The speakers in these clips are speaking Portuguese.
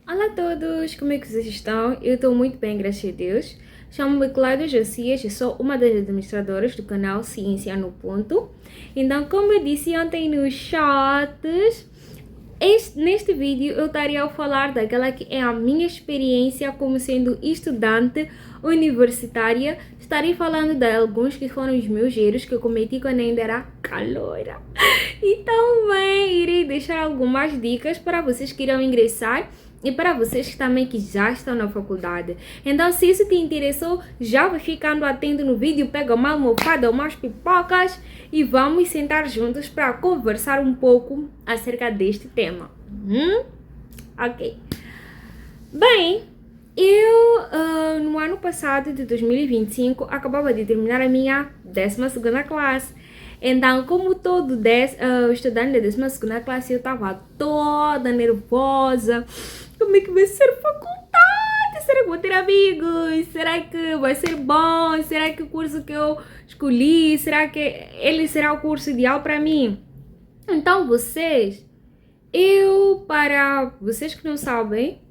Olá a todos, como é que vocês estão? Eu estou muito bem, graças a Deus. Chamo-me Cláudia Josias e sou uma das administradoras do canal Ciência no Ponto. Então, como eu disse ontem nos chats, neste vídeo eu estaria a falar daquela que é a minha experiência como sendo estudante universitária. Estarei falando de alguns que foram os meus erros que eu cometi quando ainda era caloira. E também irei deixar algumas dicas para vocês que irão ingressar e para vocês também que já estão na faculdade. Então, se isso te interessou, já vai ficando atento no vídeo, pega uma almofada, umas pipocas e vamos sentar juntos para conversar um pouco acerca deste tema. Ok. Bem, eu no ano passado de 2025 acabava de terminar a minha 12ª classe. Então, como todo estudante da 12ª classe, eu estava toda nervosa. Como é que vai ser faculdade? Será que vou ter amigos? Será que vai ser bom? Será que o curso que eu escolhi, será que ele será o curso ideal para mim? Então, para vocês que não sabem,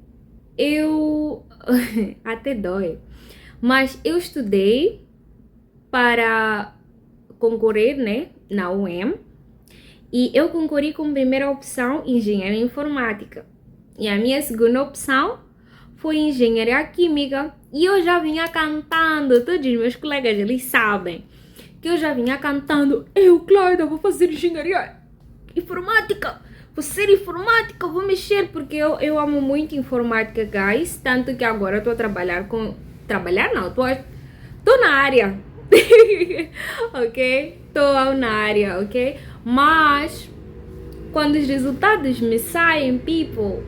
eu até dói, mas eu estudei para concorrer, né, na UEM, e eu concorri como primeira opção engenharia informática, e a minha segunda opção foi engenharia química, e eu já vinha cantando, todos os meus colegas, eles sabem que eu já vinha cantando, Cláudia, vou fazer engenharia informática, vou ser informática, vou mexer, porque eu amo muito informática, guys, tanto que agora eu estou a trabalhar com... Trabalhar não, tô na área, ok? Estou na área, ok? Mas, quando os resultados me saem, people,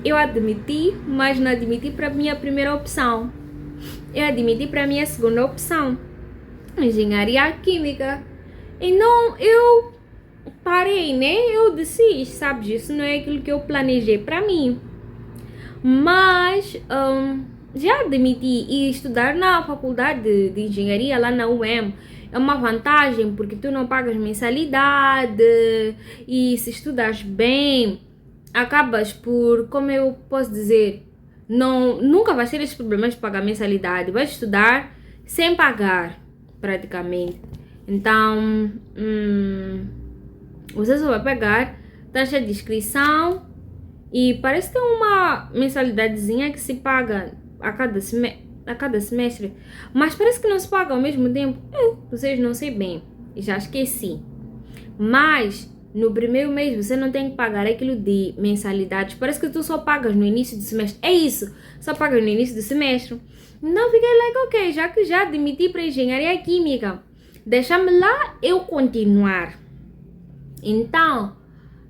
eu admiti, mas não admiti para a minha primeira opção. Eu admiti para a minha segunda opção, engenharia química. Então, eu parei, né? Eu desisti, sabes? Isso não é aquilo que eu planejei para mim. Mas já admiti, e estudar na faculdade de engenharia lá na UEM é uma vantagem porque tu não pagas mensalidade e se estudas bem, acabas por, como eu posso dizer, nunca vais ter esses problemas de pagar mensalidade, vais estudar sem pagar praticamente. Então, você só vai pagar taxa de inscrição e parece ter uma mensalidadezinha que se paga a cada semestre, mas parece que não se paga ao mesmo tempo. Vocês não sei bem, já esqueci. Mas no primeiro mês você não tem que pagar aquilo de mensalidades. Parece que tu só pagas no início do semestre. É isso, só pagas no início do semestre. Não fiquei like, ok, já que já admiti para engenharia química, deixa-me lá eu continuar. Então,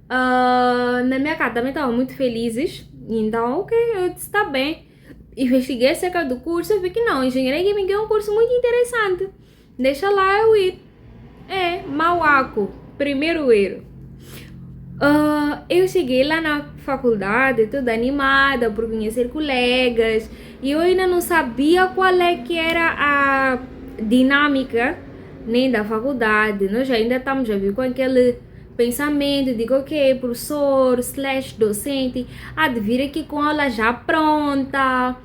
na minha casa também estavam muito felizes. Então, ok, eu disse, tá bem. Investiguei acerca do curso e vi que não, engenharia química é um curso muito interessante. Deixa lá eu ir. Mauaco, primeiro erro. Eu cheguei lá na faculdade toda animada por conhecer colegas e eu ainda não sabia qual é que era a dinâmica nem da faculdade. Nós ainda estamos a vir com aquele pensamento de que, ok, professor / docente há de vir aqui com aula já pronta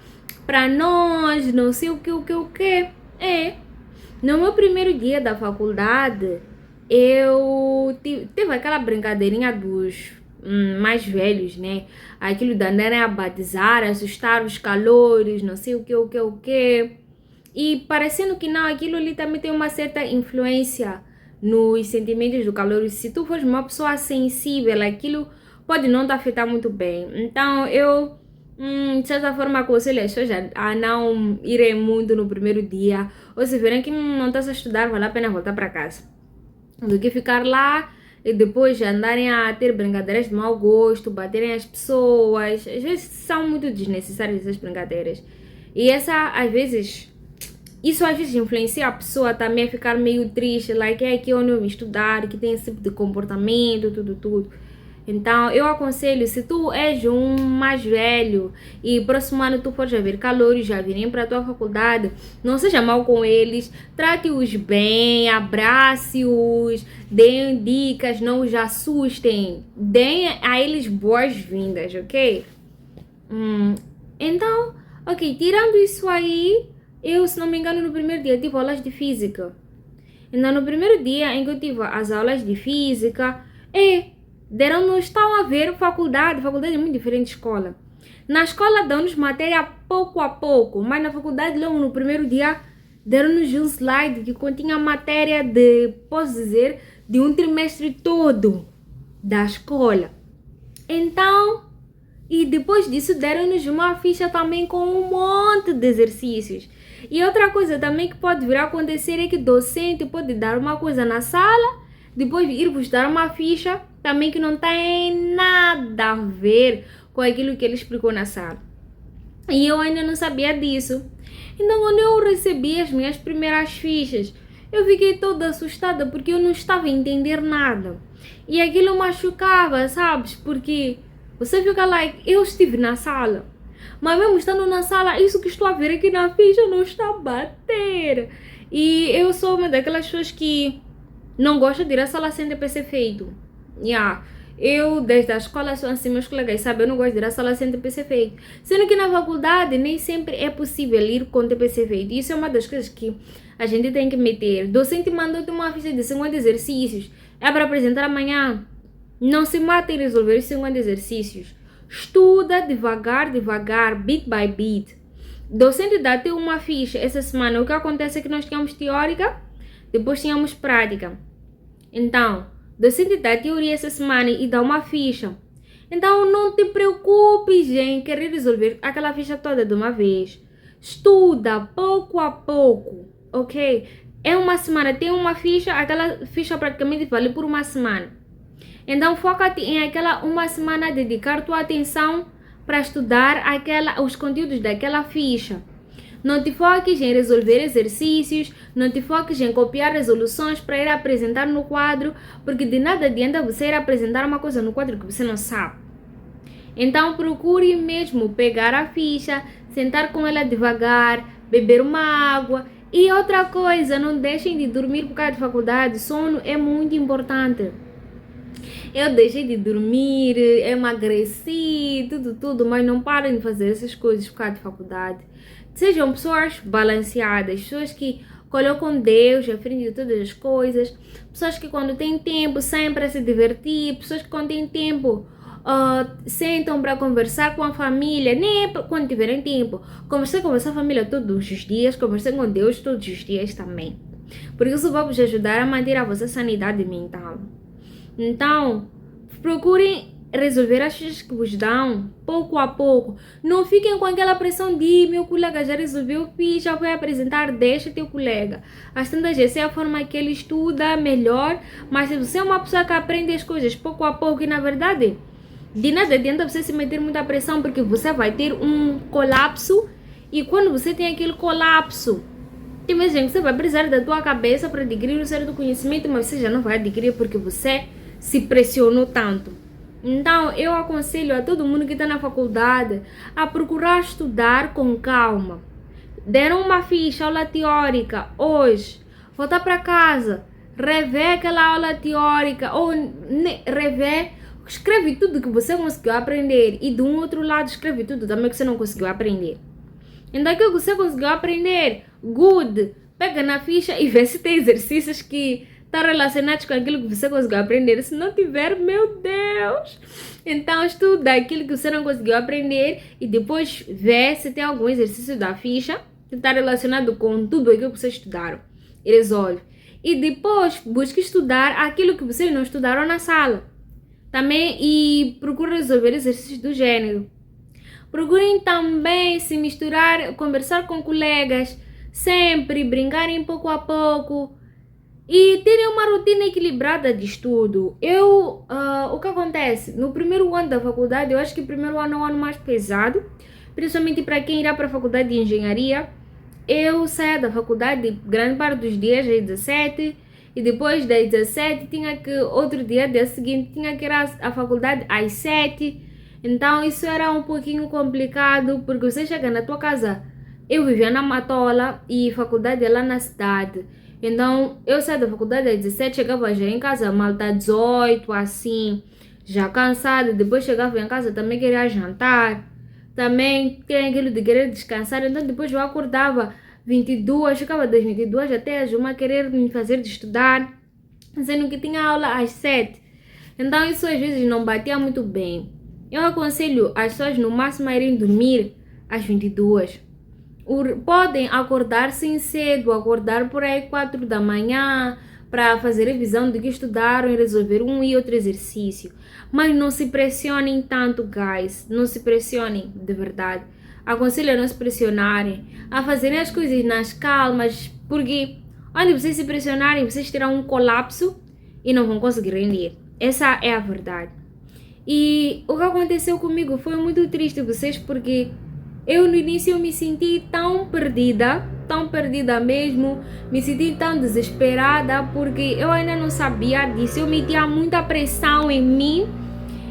para nós, não sei o que. No meu primeiro dia da faculdade, eu teve aquela brincadeirinha dos mais velhos, né? Aquilo da andarem a batizar, assustar os calores, não sei o que. E parecendo que não, aquilo ali também tem uma certa influência nos sentimentos do calor. E se tu fores uma pessoa sensível, aquilo pode não te afetar muito bem. Então, eu, de certa forma, aconselho as pessoas a não irem muito no primeiro dia. Ou se verem que não estás a estudar, vale a pena voltar para casa, do que ficar lá e depois andarem a ter brincadeiras de mau gosto, baterem as pessoas. Às vezes são muito desnecessárias essas brincadeiras. E isso às vezes influencia a pessoa também a ficar meio triste, like, é aqui onde eu me estudar, que tem esse tipo de comportamento, tudo. Então, eu aconselho, se tu és um mais velho e próximo ano tu fores a ver calores, já virem para a tua faculdade, não seja mal com eles, trate-os bem, abrace-os, deem dicas, não os assustem, deem a eles boas-vindas, ok? Hum, então, ok, tirando isso aí, eu, se não me engano, no primeiro dia tive aulas de física. Então, no primeiro dia em que eu tive as aulas de física, deram-nos, estão a ver, faculdade é muito diferente de escola. Na escola dão-nos matéria pouco a pouco, mas na faculdade, logo no primeiro dia, deram-nos um slide que continha matéria de, posso dizer, de um trimestre todo da escola. Então, e depois disso deram-nos uma ficha também com um monte de exercícios. E outra coisa também que pode vir a acontecer é que o docente pode dar uma coisa na sala, depois ir-vos dar uma ficha também que não tem nada a ver com aquilo que ele explicou na sala. E eu ainda não sabia disso. Então, quando eu recebi as minhas primeiras fichas, eu fiquei toda assustada porque eu não estava a entender nada. E aquilo machucava, sabes? Porque você fica lá, eu estive na sala, mas mesmo estando na sala, isso que estou a ver aqui na ficha não está a bater. E eu sou uma daquelas pessoas que não gosta de ir à sala sem TPC feito. Eu, desde a escola, sou assim, meus colegas sabem, eu não gosto de ir à sala sem TPC feito. Sendo que na faculdade nem sempre é possível ir com TPC feito. Isso é uma das coisas que a gente tem que meter. O docente mandou-te uma ficha de 50 exercícios. É para apresentar amanhã. Não se mata em resolver os 50 exercícios. Estuda devagar, bit by bit. Docente dá-te uma ficha essa semana. O que acontece é que nós tínhamos teórica, depois tínhamos prática. Então, docente dá teoria essa semana e dá uma ficha. Então, não te preocupes em querer resolver aquela ficha toda de uma vez. Estuda pouco a pouco, ok? É uma semana, tem uma ficha, aquela ficha praticamente vale por uma semana. Então, foca-te em aquela uma semana, dedicar tua atenção para estudar os conteúdos daquela ficha. Não te foques em resolver exercícios, não te foques em copiar resoluções para ir apresentar no quadro, porque de nada adianta você ir apresentar uma coisa no quadro que você não sabe. Então, procure mesmo pegar a ficha, sentar com ela devagar, beber uma água. E outra coisa, não deixem de dormir por causa de faculdade, sono é muito importante. Eu deixei de dormir, emagreci, tudo, mas não parem de fazer essas coisas por causa de faculdade. Sejam pessoas balanceadas, pessoas que colocam Deus à frente de todas as coisas, pessoas que quando têm tempo sempre a se divertir, pessoas que quando têm tempo sentam para conversar com a família, nem é quando tiverem tempo. Conversar com a sua família todos os dias, conversar com Deus todos os dias também. Porque isso vai vos ajudar a manter a vossa sanidade mental. Então, procurem resolver as coisas que vos dão, pouco a pouco. Não fiquem com aquela pressão de meu colega já resolveu, já vai apresentar, deixa teu colega. As tantas essa é a forma que ele estuda melhor, mas se você é uma pessoa que aprende as coisas pouco a pouco, e na verdade, de nada adianta você se meter muita pressão, porque você vai ter um colapso, e quando você tem aquele colapso, tem mais gente que você vai precisar da tua cabeça para adquirir um certo conhecimento, mas você já não vai adquirir porque você se pressionou tanto. Então, eu aconselho a todo mundo que está na faculdade a procurar estudar com calma. Deram uma ficha, aula teórica, hoje, voltar para casa, rever aquela aula teórica, ou rever, escreve tudo que você conseguiu aprender, e do outro lado escreve tudo também que você não conseguiu aprender. Então, aquilo que você conseguiu aprender, good, pega na ficha e vê se tem exercícios que estão relacionados com aquilo que você conseguiu aprender. Se não tiver, meu Deus! Então, estuda aquilo que você não conseguiu aprender e depois vê se tem algum exercício da ficha que está relacionado com tudo aquilo que vocês estudaram. E resolve. E depois, busque estudar aquilo que vocês não estudaram na sala. Também, e procure resolver exercícios do gênero. Procurem também se misturar, conversar com colegas, sempre brincarem pouco a pouco e terem uma rotina equilibrada de estudo. O que acontece? No primeiro ano da faculdade, eu acho que o primeiro ano é o ano mais pesado, principalmente para quem irá para a faculdade de engenharia. Eu saía da faculdade grande parte dos dias às 17 e depois das 17 outro dia seguinte, tinha que ir à faculdade às 7. Então isso era um pouquinho complicado, porque você chega na tua casa, eu vivia na Matola e faculdade é lá na cidade. Então eu saí da faculdade às 17, chegava já em casa, malta 18, assim, já cansada. Depois chegava em casa, também queria jantar. também tem aquilo de querer descansar, então depois eu acordava 22, ficava das 22 até as 1 querer me fazer de estudar, sendo que tinha aula às 7. Então isso às vezes não batia muito bem. Eu aconselho as pessoas no máximo a irem dormir às 22. Podem acordar sim cedo, acordar por aí 4 da manhã para fazer revisão do que estudaram e resolver um e outro exercício. Mas não se pressionem tanto, guys. Não se pressionem, de verdade. Aconselho a não se pressionarem, a fazerem as coisas nas calmas, porque onde vocês se pressionarem, vocês terão um colapso e não vão conseguir render. Essa é a verdade. E o que aconteceu comigo foi muito triste, vocês, porque eu no início me senti tão perdida mesmo, me senti tão desesperada, porque eu ainda não sabia disso, eu metia muita pressão em mim,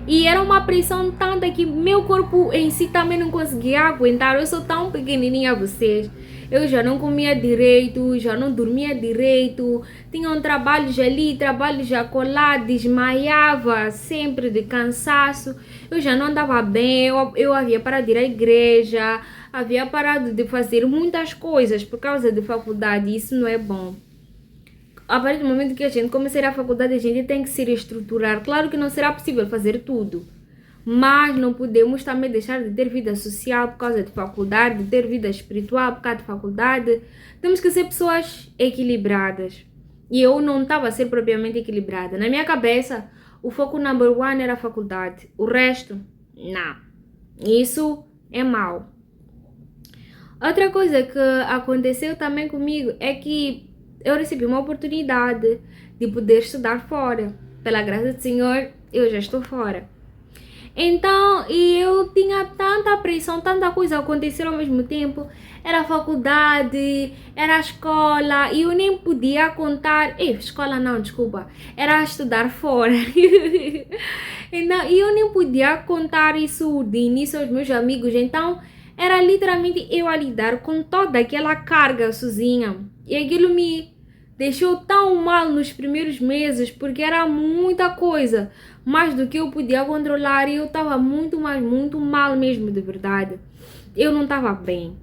e era uma pressão tanta que meu corpo em si também não conseguia aguentar. Eu sou tão pequenininha, vocês. Eu já não comia direito, já não dormia direito, tinha um trabalhos ali, trabalhos acolá, desmaiava sempre de cansaço, eu já não andava bem, eu havia parado de ir à igreja, havia parado de fazer muitas coisas por causa de faculdade, e isso não é bom. A partir do momento que a gente começar a faculdade, a gente tem que se reestruturar. Claro que não será possível fazer tudo, mas não podemos também deixar de ter vida social por causa de faculdade, de ter vida espiritual por causa de faculdade. Temos que ser pessoas equilibradas. E eu não estava a ser propriamente equilibrada. Na minha cabeça, o foco number one era a faculdade. O resto, não. Isso é mau. Outra coisa que aconteceu também comigo é que eu recebi uma oportunidade de poder estudar fora. Pela graça do Senhor, eu já estou fora. Então, e eu tinha tanta pressão, tanta coisa acontecer ao mesmo tempo. Era a faculdade, era a escola, e eu nem podia contar. Escola não, desculpa. Era estudar fora. Então, e eu nem podia contar isso de início aos meus amigos. Então, era literalmente eu a lidar com toda aquela carga sozinha. E aquilo me deixou tão mal nos primeiros meses, porque era muita coisa, mais do que eu podia controlar, e eu estava muito mal mesmo, de verdade. Eu não estava bem.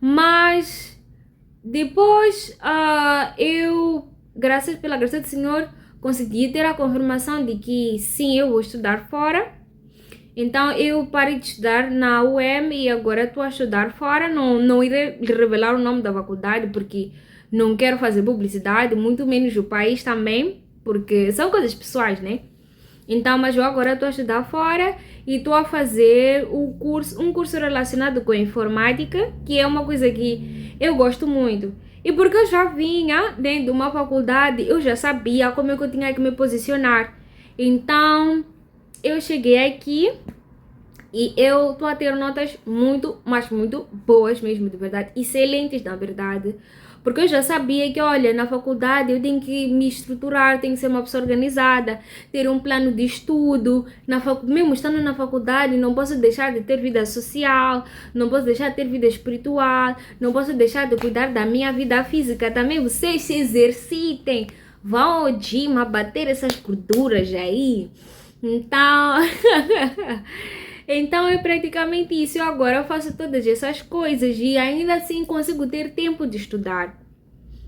Mas depois eu, pela graça do Senhor, consegui ter a confirmação de que sim, eu vou estudar fora. Então eu parei de estudar na UEM e agora estou a estudar fora. Não irei revelar o nome da faculdade porque não quero fazer publicidade, muito menos o país também, porque são coisas pessoais, né? Então, mas eu agora estou a estudar fora e estou a fazer um curso relacionado com informática, que é uma coisa que eu gosto muito. E porque eu já vinha dentro de uma faculdade, eu já sabia como é que eu tinha que me posicionar. Então, eu cheguei aqui e eu estou a ter notas muito, mas muito boas mesmo, de verdade, excelentes na verdade. Porque eu já sabia que, olha, na faculdade eu tenho que me estruturar, tenho que ser uma pessoa organizada, ter um plano de estudo. Mesmo estando na faculdade, não posso deixar de ter vida social, não posso deixar de ter vida espiritual, não posso deixar de cuidar da minha vida física. Também vocês se exercitem, vão ao gym a bater essas gorduras aí. Então... Então é praticamente isso. Agora eu faço todas essas coisas e ainda assim consigo ter tempo de estudar.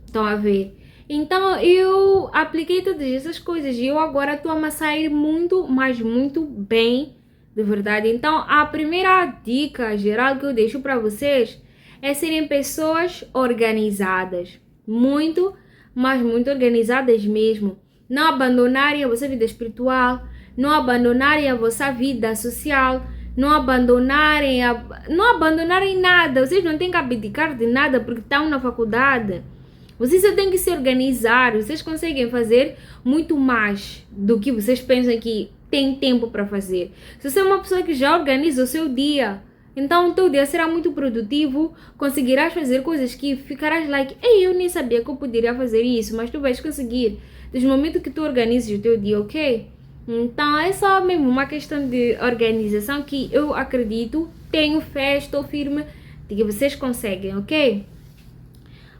Estão a ver? Então eu apliquei todas essas coisas e eu agora estou a sair muito, mas muito bem, de verdade. Então a primeira dica geral que eu deixo para vocês é serem pessoas organizadas. Muito, mas muito organizadas mesmo. Não abandonarem a vossa vida espiritual, não abandonarem a vossa vida social, não abandonarem nada. Vocês não têm que abdicar de nada porque estão na faculdade. Vocês só têm que se organizar. Vocês conseguem fazer muito mais do que vocês pensam que tem tempo para fazer. Se você é uma pessoa que já organiza o seu dia, então o teu dia será muito produtivo, conseguirás fazer coisas que ficarás like, ei, eu nem sabia que eu poderia fazer isso, mas tu vais conseguir desde o momento que tu organizes o teu dia, ok? Então é só mesmo uma questão de organização que eu acredito, tenho fé, estou firme de que vocês conseguem, ok?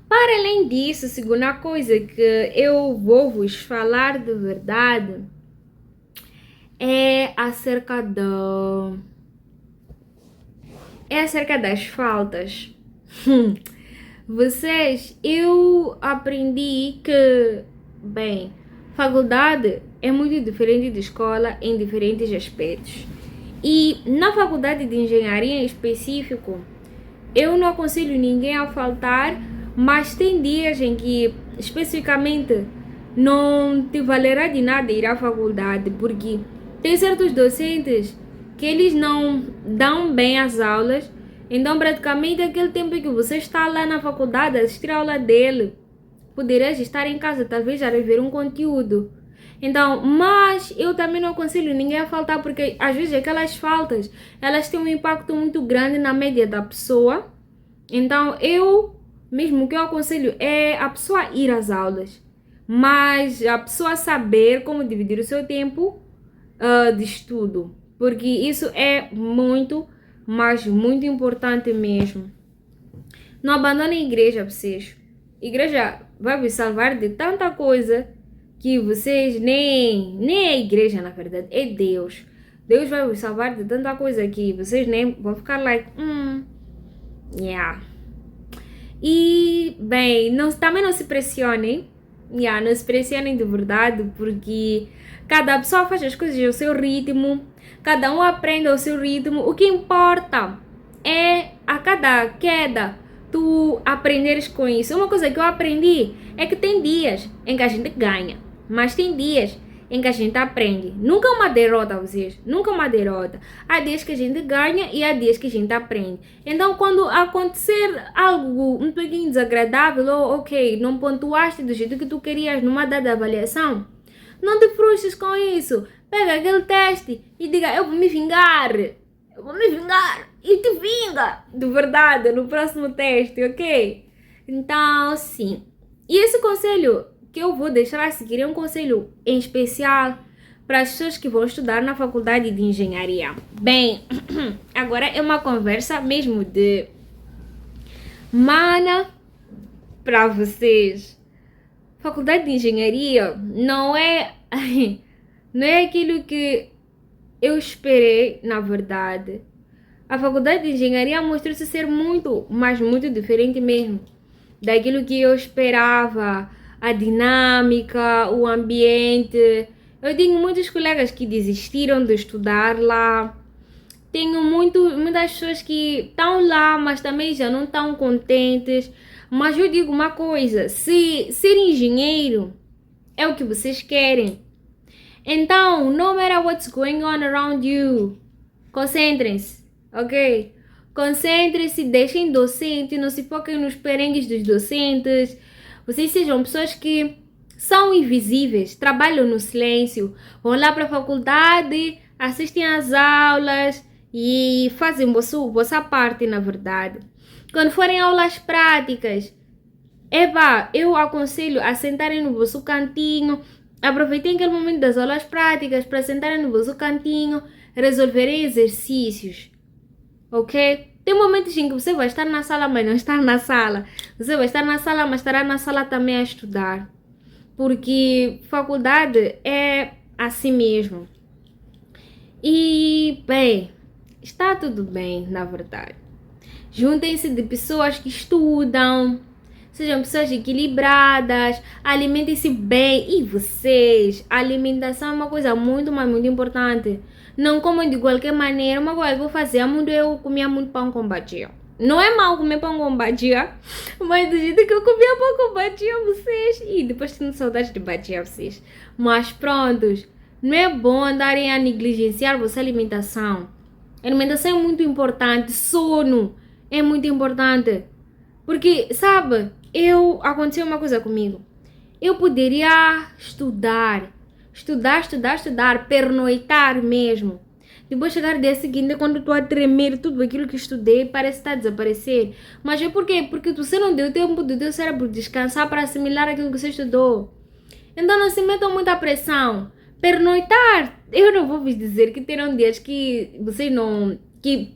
Para além disso, segunda coisa que eu vou vos falar de verdade é acerca é acerca das faltas. Vocês, eu aprendi que, bem, faculdade é muito diferente de escola em diferentes aspectos. E na faculdade de engenharia em específico, eu não aconselho ninguém a faltar, mas tem dias em que, especificamente, não te valerá de nada ir à faculdade, porque tem certos docentes que eles não dão bem as aulas, então praticamente aquele tempo que você está lá na faculdade a assistir a aula dele, poderias estar em casa, talvez a rever um conteúdo. Então, mas eu também não aconselho ninguém a faltar, porque às vezes aquelas faltas, elas têm um impacto muito grande na média da pessoa. Então, mesmo o que eu aconselho é a pessoa ir às aulas, mas a pessoa saber como dividir o seu tempo de estudo, porque isso é muito, mas muito importante mesmo. Não abandonem a igreja, vocês. A igreja vai vos salvar de tanta coisa que vocês nem é a igreja, na verdade, é Deus. Deus vai vos salvar de tanta coisa que vocês nem vão ficar like, yeah. E, bem, também não se pressionem. Não se pressionem de verdade, porque cada pessoa faz as coisas ao seu ritmo, cada um aprende ao seu ritmo. O que importa é a cada queda tu aprenderes com isso. Uma coisa que eu aprendi é que tem dias em que a gente ganha, mas tem dias em que a gente aprende. Nunca uma derrota, vocês. Nunca uma derrota. Há dias que a gente ganha e há dias que a gente aprende. Então, quando acontecer algo um pouquinho desagradável, ou ok, não pontuaste do jeito que tu querias numa dada avaliação, não te frustres com isso. Pega aquele teste e diga, eu vou me vingar. Eu vou me vingar. E te vinga, de verdade, no próximo teste, ok? Então, sim. E esse conselho que eu vou deixar a seguir é um conselho em especial para as pessoas que vão estudar na faculdade de engenharia. Bem, agora é uma conversa mesmo de mana para vocês. Faculdade de engenharia não é aquilo que eu esperei, na verdade. A faculdade de engenharia mostrou-se ser muito, mas muito diferente mesmo daquilo que eu esperava. A dinâmica, o ambiente. Eu tenho muitos colegas que desistiram de estudar lá. Tenho muitas pessoas que estão lá, mas também já não estão contentes. Mas eu digo uma coisa, se ser engenheiro é o que vocês querem, então, no matter what's going on around you, concentrem-se, ok? Concentrem-se, deixem docente, não se foquem nos perengues dos docentes. Vocês sejam pessoas que são invisíveis, trabalham no silêncio, vão lá para a faculdade, assistem às aulas e fazem vossa parte, na verdade. Quando forem aulas práticas, eu aconselho a sentarem no vosso cantinho, aproveitem aquele momento das aulas práticas para sentarem no vosso cantinho, resolverem exercícios, ok? Tem momentos em que você vai estar na sala, mas não estar na sala. Você vai estar na sala, mas estará na sala também a estudar. Porque faculdade é assim mesmo. E, bem, está tudo bem, na verdade. Juntem-se de pessoas que estudam. Sejam pessoas equilibradas. Alimentem-se bem. E vocês, a alimentação é uma coisa muito, mas muito importante. Não comam de qualquer maneira. Uma coisa que eu fazia muito, eu comia muito pão com batia. Não é mal comer pão com batia, mas do jeito que eu comia pão com batia, vocês. E depois tenho saudade de batia, vocês. Mas prontos, não é bom andarem a negligenciar vossa alimentação. A alimentação é muito importante. Sono é muito importante. Porque, sabe, aconteceu uma coisa comigo. Eu poderia estudar, pernoitar mesmo. Depois chegar no dia seguinte, quando estou a tremer, tudo aquilo que estudei parece estar a desaparecer. Mas é por quê? Porque você não deu tempo do teu cérebro descansar para assimilar aquilo que você estudou. Então não se metam muita pressão. Pernoitar, eu não vou vos dizer que terão dias que vocês não... tem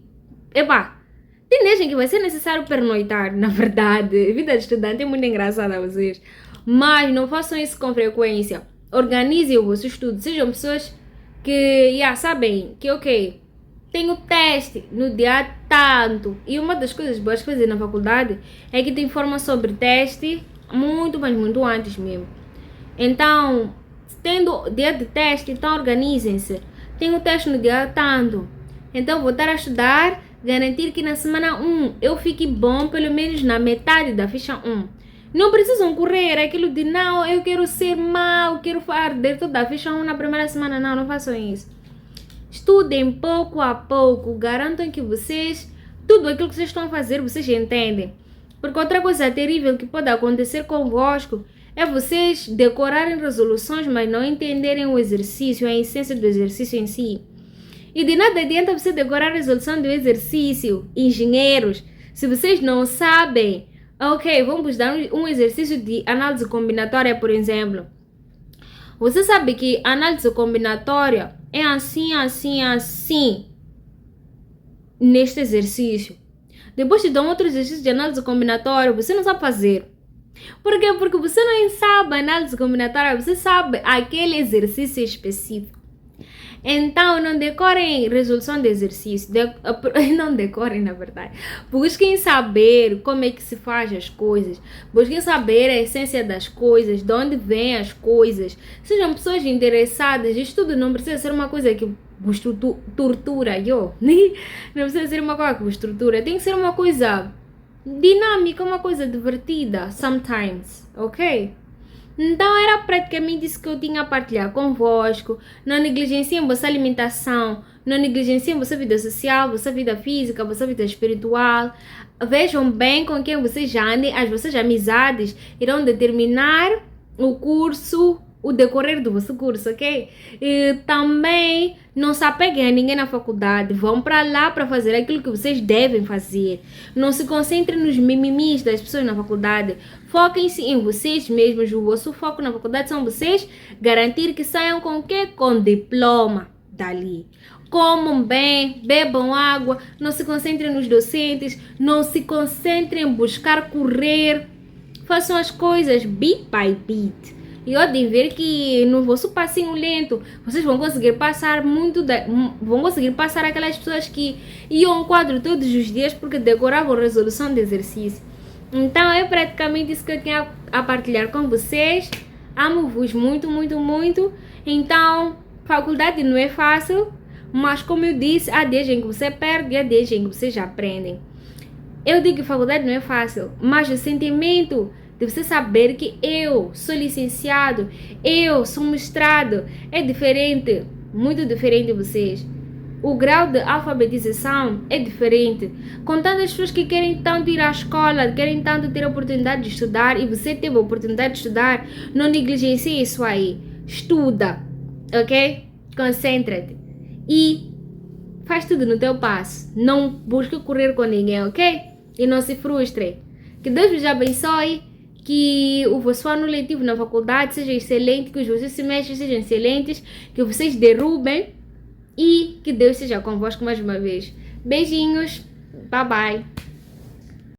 dias em que vai ser necessário pernoitar, na verdade. A vida de estudante é muito engraçada a vocês. Mas não façam isso com frequência. Organizem o vosso estudo. Sejam pessoas que sabem que, ok, tenho teste no dia tanto. E uma das coisas boas que fazer na faculdade é que te informa sobre teste muito, mas muito antes mesmo. Então, tendo dia de teste, então organizem-se. Tenho teste no dia tanto. Então, vou estar a estudar, garantir que na semana 1 eu fique bom, pelo menos na metade da ficha 1. Não precisam correr aquilo de não, eu quero ser mau, quero arder toda a ficha 1 na primeira semana. Não, não façam isso. Estudem pouco a pouco, garantam que vocês, tudo aquilo que vocês estão a fazer, vocês entendem. Porque outra coisa terrível que pode acontecer convosco é vocês decorarem resoluções, mas não entenderem o exercício, a essência do exercício em si. E de nada adianta você decorar a resolução do exercício, engenheiros, se vocês não sabem. Ok, vamos dar um exercício de análise combinatória, por exemplo. Você sabe que análise combinatória é assim, assim, assim, neste exercício. Depois te dão outro exercício de análise combinatória, você não sabe fazer. Por quê? Porque você não sabe análise combinatória, você sabe aquele exercício específico. Então, não decorem resolução de exercício, não decorem na verdade. Busquem saber como é que se faz as coisas, busquem saber a essência das coisas, de onde vêm as coisas. Sejam pessoas interessadas, estudo não precisa ser uma coisa que vos tortura, não precisa ser uma coisa que vos tortura, tem que ser uma coisa dinâmica, uma coisa divertida, sometimes, ok? Então era praticamente isso que eu tinha a partilhar convosco. Não negligenciem vossa alimentação, não negligenciem vossa vida social, vossa vida física, vossa vida espiritual. Vejam bem com quem vocês andem, as vossas amizades irão determinar o curso, o decorrer do vosso curso, ok? E também não se apeguem a ninguém na faculdade, vão para lá para fazer aquilo que vocês devem fazer. Não se concentrem nos mimimis das pessoas na faculdade, foquem-se em vocês mesmos. O vosso foco na faculdade são vocês, garantir que saiam com o quê? Com diploma dali. Comam bem, bebam água, não se concentrem nos docentes, não se concentrem em buscar correr, façam as coisas bit by bit. E podem ver que no vosso passinho lento vocês vão conseguir passar vão conseguir passar aquelas pessoas que iam ao quadro todos os dias porque decoravam resolução de exercício. Então é praticamente isso que eu tinha a partilhar com vocês. Amo-vos muito, muito, muito. Então, faculdade não é fácil, mas como eu disse, há dias em que você perde e há dias em que vocês aprendem. Eu digo que faculdade não é fácil, mas o sentimento de você saber que eu sou licenciado, eu sou mestrado, é diferente, muito diferente de vocês. O grau de alfabetização é diferente. Com tantas pessoas que querem tanto ir à escola, querem tanto ter a oportunidade de estudar, e você teve a oportunidade de estudar, não negligencie isso aí. Estuda, ok? Concentra-te. E faz tudo no teu passo. Não busque correr com ninguém, ok? E não se frustre. Que Deus vos abençoe. Que o vosso ano letivo na faculdade seja excelente, que os vossos semestres sejam excelentes, que vocês derrubem e que Deus seja convosco mais uma vez. Beijinhos, bye bye.